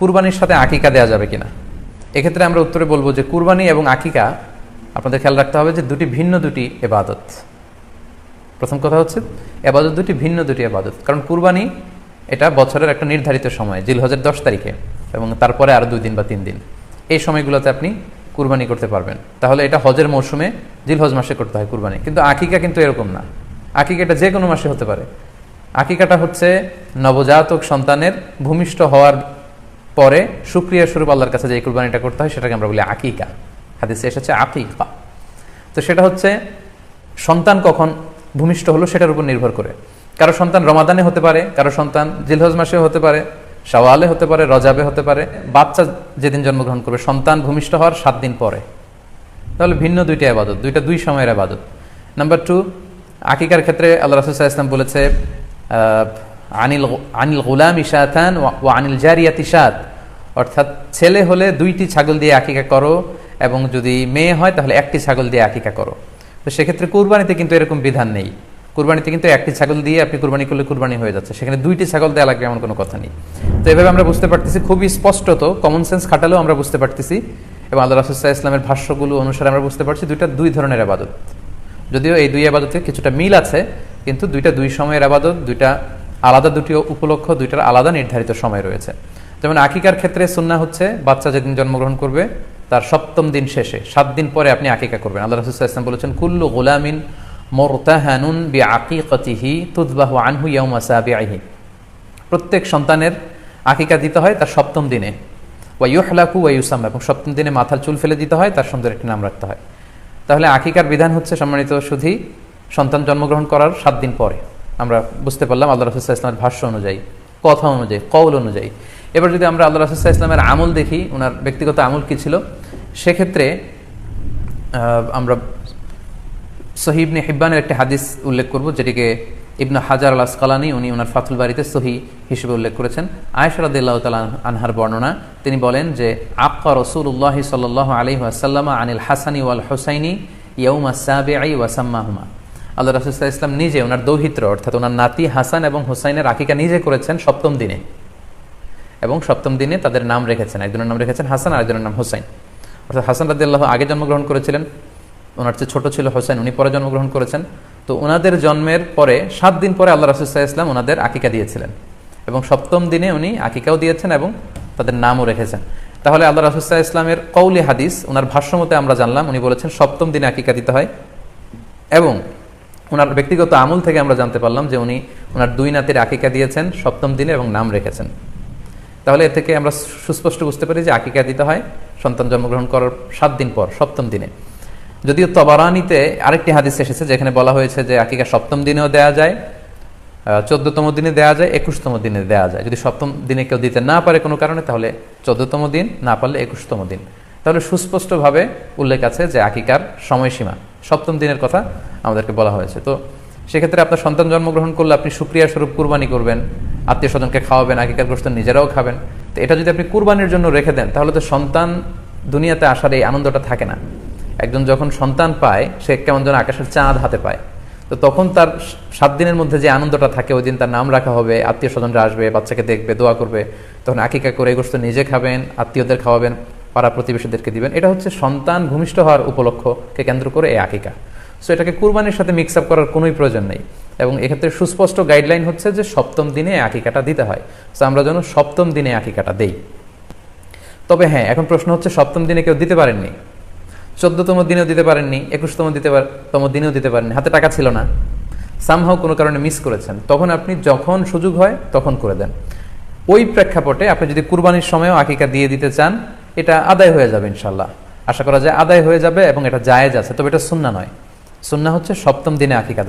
কুরবানির সাথে আকিকা দেওয়া যাবে কিনা। এক্ষেত্রে আমরা উত্তরে বলবো যে কুরবানি এবং আকিকা আপনাদের খেয়াল রাখতে হবে যে ভিন্ন দুটি ইবাদত। প্রথম কথা হচ্ছে ইবাদত ভিন্ন দুটি ইবাদত। কারণ কুরবানি এটা বছরের একটা নির্ধারিত সময়, জিলহজের 10 তারিখে, এবং তারপরে আরো 2 দিন বা 3 দিন, এই সময়গুলোতে আপনি কুরবানি করতে পারবেন। তাহলে এটা হজের মৌসুমে জিলহজ মাসে করতে হয় কুরবানি। কিন্তু আকিকা কিন্তু এরকম না। আকিকাটা যে কোনো মাসে হতে পারে। আকিকাটা হচ্ছে নবজাতক সন্তানের ভূমিষ্ঠ হওয়ার পরে শুকরিয়া স্বরূপ আল্লাহর কাছে যে কুরবানিটা করতে হয় সেটাকে আমরা বলি আকিকা। হাদিসে এসেছে আকিকা। তো সেটা হচ্ছে সন্তান কখন ভূমিষ্ঠ হলো সেটার উপর নির্ভর করে। কারো সন্তান রমাদানে হতে পারে, কারো সন্তান জিলহজ মাসে হতে পারে, শাওয়ালে হতে পারে, রজাবে হতে পারে। বাচ্চা যেদিন জন্মগ্রহণ করবে সন্তান ভূমিষ্ঠ হওয়ার 7 দিন পরে। তাহলে ভিন্ন দুইটা ইবাদত, দুই সময়ের ইবাদত। নাম্বার 2, আকিকার ক্ষেত্রে আল্লাহ রাসূল সাল্লাল্লাহু আলাইহি ওয়াসাল্লাম বলেছে আনিল গুলামি শাতান ওয়া আনিল জারিয়াতি শাত, অর্থাৎ ছেলে হলে 2টি ছাগল দিয়ে আকিকা করো, এবং যদি মেয়ে হয় তাহলে 1টি ছাগল দিয়ে আকিকা করো। তো সেক্ষেত্রে কুরবানিতে কিন্তু এরকম বিধান নেই। কুরবানিতে কিন্তু 1টি ছাগল দিয়ে আপনি কুরবানি করলে কুরবানি হয়ে যাচ্ছে, সেখানে 2টি ছাগল দেওয়া লাগবে এমন কোনো কথা নেই। তো এভাবে আমরা বুঝতে পারতেছি, খুবই স্পষ্টত কমন সেন্স খাটালেও আমরা বুঝতে পারতেছি, এবং আল্লাহ রাসূল সাল্লাল্লাহু আলাইহি ওয়াসাল্লামের ভাষ্যগুলো অনুসারে আমরা বুঝতে পারছি দুই ধরনের ইবাদত। যদিও এই 2 ইবাদতে কিছুটা মিল আছে, কিন্তু 2 সময়ের ইবাদত, আলাদা 2টি উপলক্ষ, 2টার আলাদা নির্ধারিত সময় রয়েছে। যেমন আকিকার ক্ষেত্রে সুন্নাহ হচ্ছে বাচ্চা যেদিন জন্মগ্রহণ করবে তার 7ম দিন শেষে 7 দিন পরে আপনি আকিকা করবেন। আল্লাহ রাসূল সাল্লাল্লাহু আলাইহি ওয়াসাল্লাম বলেছেন কুল্লু গুলামিন মুরতাহানুন বিআকিকাতিহি তুযবাহু আনহু ইয়াওমা সাবিহি, প্রত্যেক সন্তানের আকিকা দিতে হয় তার 7ম দিনে, ওয়া ইউহলাকু ওয়া ইউসাম্মা, এবং 7ম দিনে মাথার চুল ফেলে দিতে হয়, তার সুন্দর একটি নাম রাখতে হয়। তাহলে আকিকার বিধান হচ্ছে সম্মানিত শুধু সন্তান জন্মগ্রহণ করার 7 দিন পরে। আমরা বুঝতে পারলাম আল্লাহ রাসূল সাল্লাল্লাহু আলাইহি ওয়াসাল্লামের ভাষ্য অনুযায়ী, কথা অনুযায়ী, কওল অনুযায়ী। এবার যদি আমরা আল্লাহ রাসূল সাল্লাল্লাহু আলাইহি ওয়াসাল্লামের আমল দেখি, ওনার ব্যক্তিগত আমল কি ছিল, সেক্ষেত্রে আমরা সহিহ ইবনে হিব্বানের একটি হাদিস উল্লেখ করব, যেটিকে ইবনে হাজার আল আসকালানী উনি ওনার ফাথুল বারিতে সহিহ হিসেবে উল্লেখ করেছেন। আয়েশা রাদিয়াল্লাহু তাআলা আনহার বর্ণনা, তিনি বলেন যে আক্কা রাসূলুল্লাহ সাল্লাল্লাহু আলাইহি ওয়াসাল্লাম আনিল হাসানি ওয়াল হুসাইনি ইয়াউমা সাবিঈ ওয়া সাম্মাহুমা। আল্লাহ রাসূল সাল্লাল্লাহু আলাইহি ওয়াসাল্লাম নিজে ওনার দৌহিত্র অর্থাৎ ওনার নাতি হাসান এবং হুসাইনের আকিকা নিজে করেছেন 7ম দিনে, এবং 7ম দিনে তাদের নাম রেখেছেন। একজনের নাম রেখেছেন হাসান, আরেকজনের নাম হুসাইন। অর্থাৎ হাসান রাদিয়াল্লাহু আগে জন্মগ্রহণ করেছিলেন, ওনার চেয়ে ছোট ছিল হোসেন, উনি পরে জন্মগ্রহণ করেছেন। তো ওনাদের জন্মের পরে 7 দিন পরে আল্লাহ রাসূল সাল্লাল্লাহু আলাইহি ওয়াসাল্লাম ওনাদের আকিকা দিয়েছিলেন, এবং 7ম দিনে উনি আকিকাও দিয়েছেন এবং তাদের নামও রেখেছেন। তাহলে আল্লাহ রাসূল সাল্লাল্লাহু আলাইহি ওয়াসাল্লামের কওলি হাদিস, ওনার ভাষ্য মতে আমরা জানলাম উনি বলেছেন 7ম দিনে আকিকা দিতে হয়, এবং ওনার ব্যক্তিগত আমল থেকে আমরা জানতে পারলাম যে উনি ওনার 2 নাতির আকিকা দিয়েছেন 7ম দিনে এবং নাম রেখেছেন। তাহলে এ থেকে আমরা সুস্পষ্ট বুঝতে পারি যে আকিকা দিতে হয় সন্তান জন্মগ্রহণ করার 7 দিন পর, 7ম দিনে। যদিও তবারানিতে আরেকটি হাদিস এসেছে যেখানে বলা হয়েছে যে আকিকা 7ম দিনেও দেওয়া যায়, 14তম দিনে দেওয়া যায়, 21তম দিনে দেওয়া যায়। যদি 7ম দিনে কেউ দিতে না পারে কোনো কারণে তাহলে 14তম দিন, না পারলে 21তম দিন। তাহলে সুস্পষ্টভাবে উল্লেখ আছে যে আকিকার সময়সীমা 7ম দিনের কথা আমাদেরকে বলা হয়েছে। তো সেক্ষেত্রে আপনার সন্তান জন্মগ্রহণ করলে আপনি শুকরিয়া স্বরূপ কুরবানি করবেন, আত্মীয় স্বজনকে খাওয়াবেন, আকিকার গোশত নিজেরাও খাবেন। তো এটা যদি আপনি কুরবানির জন্য রেখে দেন তাহলে তো সন্তান দুনিয়াতে আসার এই আনন্দটা থাকে না। একজন যখন সন্তান পায় সে কেমন যেন আকাশের চাঁদ হাতে পায়। তো তখন তার 7 দিনের মধ্যে যে আনন্দটা থাকে, ওই দিন তার নাম রাখা হবে, আত্মীয় স্বজনরা আসবে, বাচ্চাকে দেখবে, দোয়া করবে, তখন আকিকা করে গোশত নিজে খাবেন, আত্মীয়দের খাওয়াবেন, পাড়া প্রতিবেশীদেরকে দিবেন। এটা হচ্ছে সন্তান ভূমিষ্ঠ হওয়ার উপলক্ষকে কেন্দ্র করে এই আকিকা। সো এটাকে কুরবানির সাথে মিক্স আপ করার কোনোই প্রয়োজন নেই, এবং এক্ষেত্রে সুস্পষ্ট গাইডলাইন হচ্ছে যে 7ম দিনে আকিকাটা দিতে হয়। সো আমরা যেন 7ম দিনে আকিকাটা দেই। তবে হ্যাঁ, এখন প্রশ্ন হচ্ছে 7ম দিনে কেউ দিতে পারেননি, 14তম দিনেও দিতে পারেননি, 21তম দিনেও দিতে পারেননি, হাতে টাকা ছিল না, সামহাও কোনো কারণে মিস করেছেন, তখন আপনি যখন সুযোগ হয় তখন করে দেন। ওই প্রেক্ষাপটে আপনি যদি কুরবানির সময়ও আকিকা দিয়ে দিতে চান, এটা আদায় হয়ে যাবে ইনশাল্লাহ। আশা করা যায় আদায় হয়ে যাবে, এবং এটা জায়েজ আছে। তবে এটা সুন্নাহ নয়। সুন্নাহ হচ্ছে 7ম দিনে আকিকা দেওয়া।